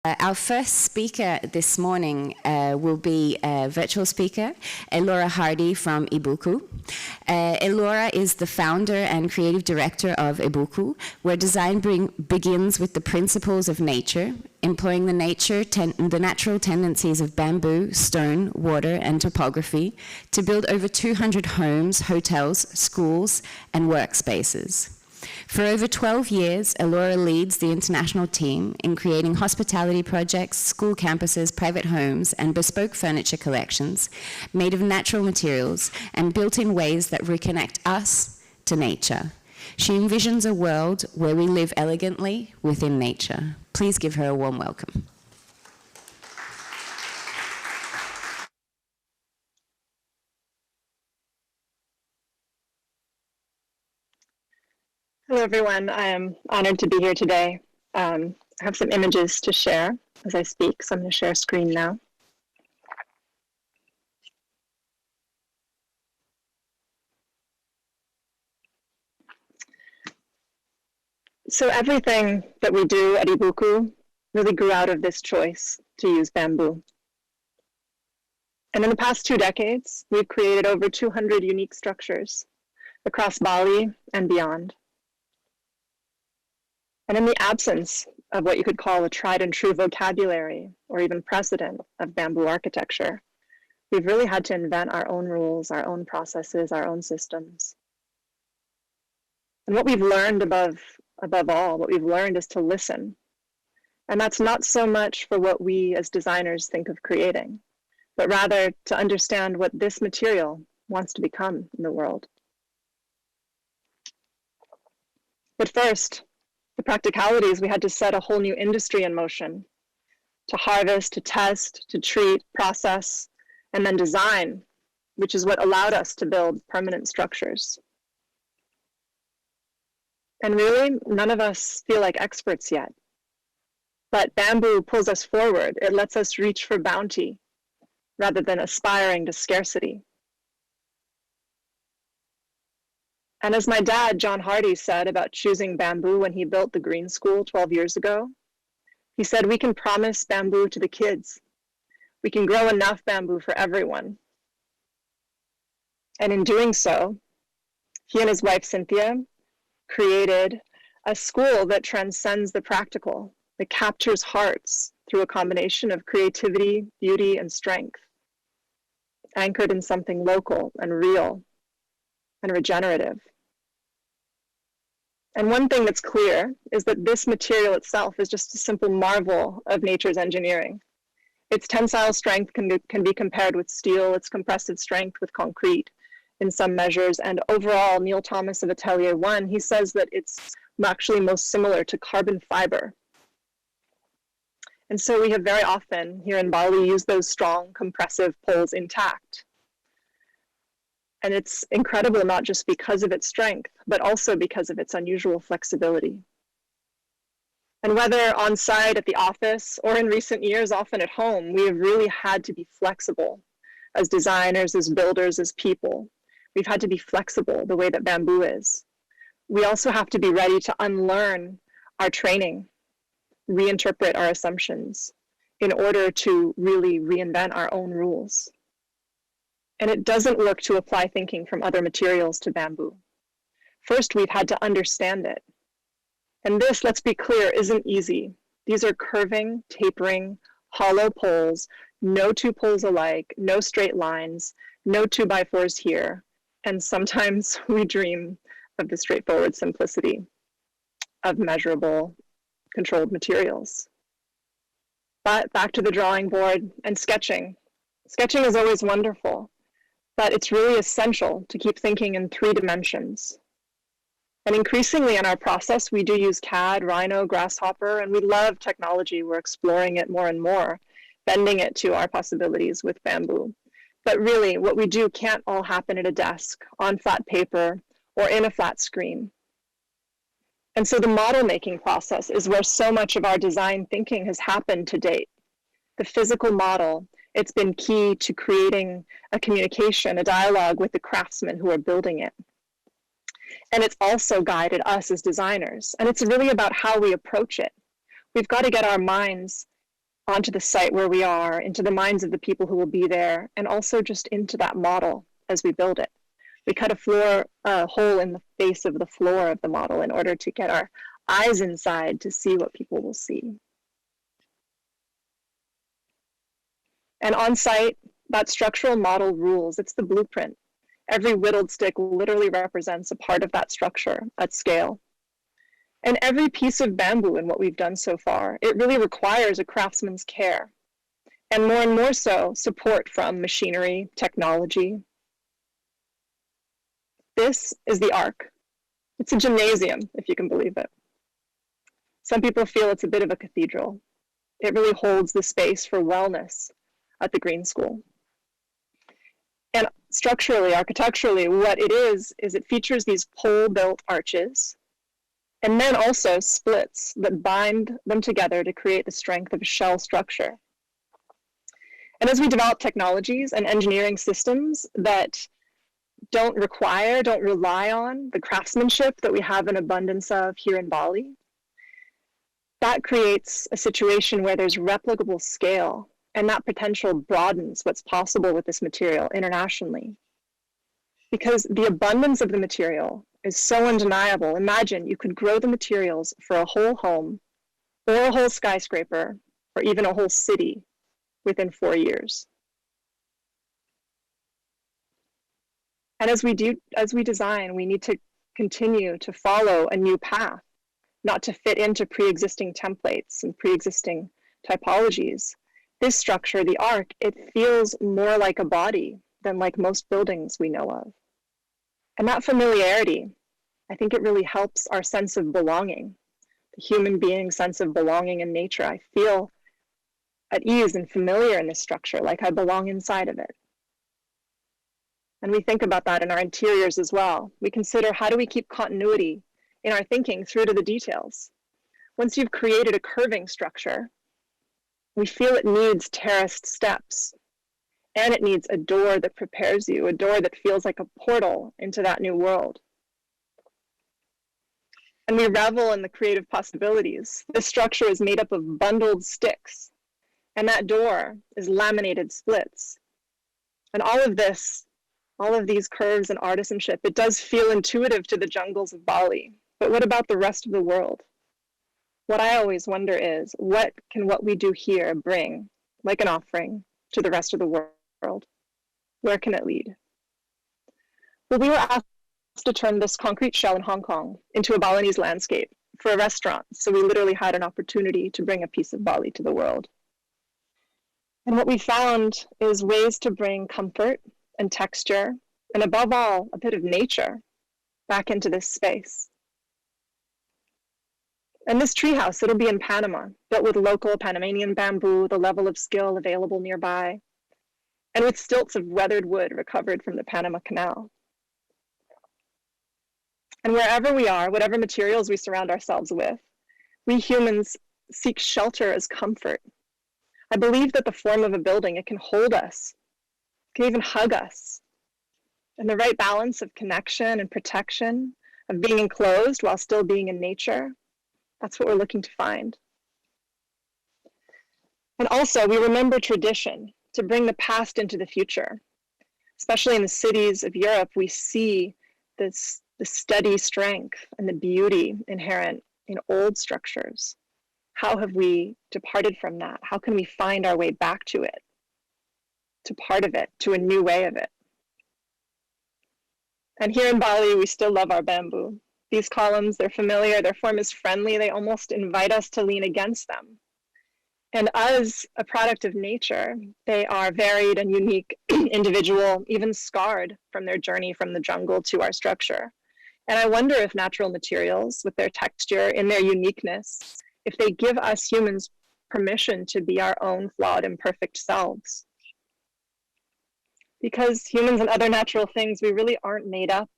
Our first speaker this morning will be a virtual speaker, Elora Hardy from Ibuku. Elora is the founder and creative director of Ibuku, where design begins with the principles of nature, employing the natural tendencies of bamboo, stone, water, and topography to build over 200 homes, hotels, schools, and workspaces. For over 12 years, Elora leads the international team in creating hospitality projects, school campuses, private homes, and bespoke furniture collections made of natural materials and built in ways that reconnect us to nature. She envisions a world where we live elegantly within nature. Please give her a warm welcome. Hello, everyone. I am honored to be here today. I have some images to share as I speak, so I'm going to share a screen now. So everything that we do at Ibuku really grew out of this choice to use bamboo. And in the past 2 decades, we've created over 200 unique structures across Bali and beyond. And in the absence of what you could call a tried and true vocabulary or even precedent of bamboo architecture, we've really had to invent our own rules, our own processes, our own systems. And what we've learned above all, what we've learned is to listen. And that's not so much for what we as designers think of creating, but rather to understand what this material wants to become in the world. But first, the practicalities, we had to set a whole new industry in motion to harvest, to test, to treat, process, and then design, which is what allowed us to build permanent structures. And really, none of us feel like experts yet. But bamboo pulls us forward. It lets us reach for bounty rather than aspiring to scarcity. And as my dad, John Hardy, said about choosing bamboo when he built the Green School 12 years ago, he said, we can promise bamboo to the kids. We can grow enough bamboo for everyone. And in doing so, he and his wife, Cynthia, created a school that transcends the practical, that captures hearts through a combination of creativity, beauty, and strength, anchored in something local and real and regenerative. And one thing that's clear is that this material itself is just a simple marvel of nature's engineering. Its tensile strength can be compared with steel, its compressive strength with concrete in some measures, and overall, Neil Thomas of Atelier 1, he says that it's actually most similar to carbon fiber. And so we have very often here in Bali used those strong compressive poles intact. And it's incredible not just because of its strength, but also because of its unusual flexibility. And whether on site at the office or in recent years, often at home, we have really had to be flexible as designers, as builders, as people. We've had to be flexible the way that bamboo is. We also have to be ready to unlearn our training, reinterpret our assumptions in order to really reinvent our own rules. And it doesn't work to apply thinking from other materials to bamboo. First, we've had to understand it. And this, let's be clear, isn't easy. These are curving, tapering, hollow poles, no 2 poles alike, no straight lines, no 2x4s here. And sometimes we dream of the straightforward simplicity of measurable, controlled materials. But back to the drawing board and sketching. Sketching is always wonderful, but it's really essential to keep thinking in 3 dimensions. And increasingly in our process, we do use CAD, Rhino, Grasshopper, and we love technology. We're exploring it more and more, bending it to our possibilities with bamboo. But really, what we do can't all happen at a desk, on flat paper, or in a flat screen. And so the model making process is where so much of our design thinking has happened to date. The physical model, it's been key to creating a communication, a dialogue with the craftsmen who are building it. And it's also guided us as designers. And it's really about how we approach it. We've got to get our minds onto the site where we are, into the minds of the people who will be there, and also just into that model as we build it. We cut a hole in the face of the floor of the model in order to get our eyes inside to see what people will see. And on site, that structural model rules. It's the blueprint. Every whittled stick literally represents a part of that structure at scale. And every piece of bamboo in what we've done so far, it really requires a craftsman's care. And more so, support from machinery, technology. This is the Ark. It's a gymnasium, if you can believe it. Some people feel it's a bit of a cathedral. It really holds the space for wellness at the Green School. And structurally, architecturally, what it is it features these pole-built arches, and then also splits that bind them together to create the strength of a shell structure. And as we develop technologies and engineering systems that don't rely on the craftsmanship that we have an abundance of here in Bali, that creates a situation where there's replicable scale, and that potential broadens what's possible with this material internationally. Because the abundance of the material is so undeniable. Imagine you could grow the materials for a whole home or a whole skyscraper or even a whole city within 4 years. And as we design, we need to continue to follow a new path, not to fit into pre-existing templates and pre-existing typologies. This structure, the Ark, it feels more like a body than like most buildings we know of. And that familiarity, I think it really helps our sense of belonging, the human being sense of belonging in nature. I feel at ease and familiar in this structure, like I belong inside of it. And we think about that in our interiors as well. We consider, how do we keep continuity in our thinking through to the details? Once you've created a curving structure, we feel it needs terraced steps, and it needs a door that prepares you, a door that feels like a portal into that new world. And we revel in the creative possibilities. This structure is made up of bundled sticks, and that door is laminated splits. And all of these curves and artisanship, it does feel intuitive to the jungles of Bali. But what about the rest of the world? What I always wonder is, what can what we do here bring, like an offering, to the rest of the world? Where can it lead? Well, we were asked to turn this concrete shell in Hong Kong into a Balinese landscape for a restaurant. So we literally had an opportunity to bring a piece of Bali to the world. And what we found is ways to bring comfort and texture, and above all, a bit of nature back into this space. And this treehouse, it'll be in Panama, built with local Panamanian bamboo, the level of skill available nearby, and with stilts of weathered wood recovered from the Panama Canal. And wherever we are, whatever materials we surround ourselves with, we humans seek shelter as comfort. I believe that the form of a building, it can hold us, can even hug us. And the right balance of connection and protection, of being enclosed while still being in nature, that's what we're looking to find. And also, we remember tradition to bring the past into the future. Especially in the cities of Europe, we see the steady strength and the beauty inherent in old structures. How have we departed from that? How can we find our way back to it, to part of it, to a new way of it? And here in Bali, we still love our bamboo. These columns, they're familiar, their form is friendly, they almost invite us to lean against them. And as a product of nature, they are varied and unique, individual, even scarred from their journey from the jungle to our structure. And I wonder if natural materials, with their texture, in their uniqueness, if they give us humans permission to be our own flawed, imperfect selves. Because humans and other natural things, we really aren't made up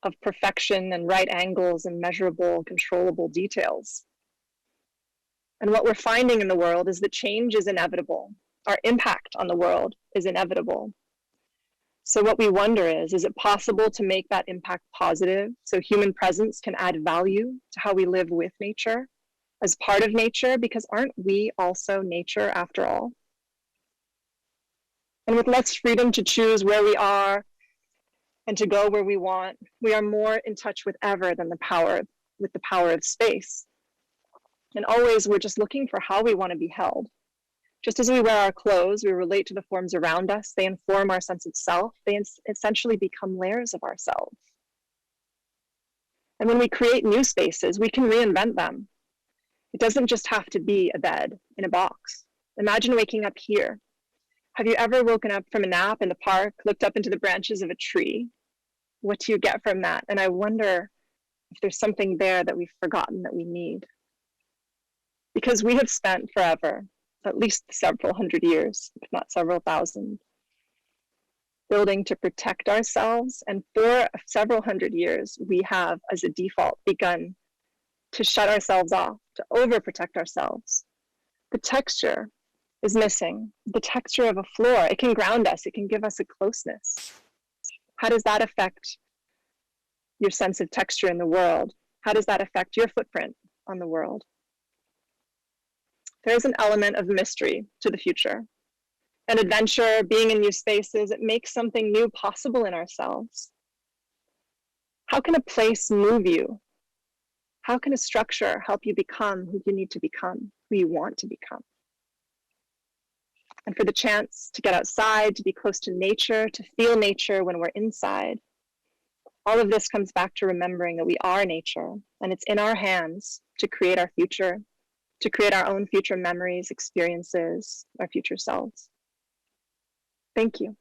of perfection and right angles and measurable, controllable details. And what we're finding in the world is that change is inevitable. Our impact on the world is inevitable. So what we wonder is it possible to make that impact positive so human presence can add value to how we live with nature? as part of nature, because aren't we also nature after all? And with less freedom to choose where we are and to go where we want, we are more in touch with ever than with the power of space. And always we're just looking for how we want to be held. Just as we wear our clothes, we relate to the forms around us, they inform our sense of self, they essentially become layers of ourselves. And when we create new spaces, we can reinvent them. It doesn't just have to be a bed in a box. Imagine waking up here. Have you ever woken up from a nap in the park, looked up into the branches of a tree? What do you get from that? And I wonder if there's something there that we've forgotten that we need. Because we have spent forever, at least several hundred years, if not several thousand, building to protect ourselves. And for several hundred years, we have, as a default, begun to shut ourselves off, to overprotect ourselves. The texture is missing. The texture of a floor, it can ground us, it can give us a closeness. How does that affect your sense of texture in the world? How does that affect your footprint on the world? There's an element of mystery to the future. An adventure, being in new spaces, it makes something new possible in ourselves. How can a place move you? How can a structure help you become who you need to become, who you want to become? And for the chance to get outside, to be close to nature, to feel nature when we're inside, all of this comes back to remembering that we are nature, and it's in our hands to create our future, to create our own future memories, experiences, our future selves. Thank you.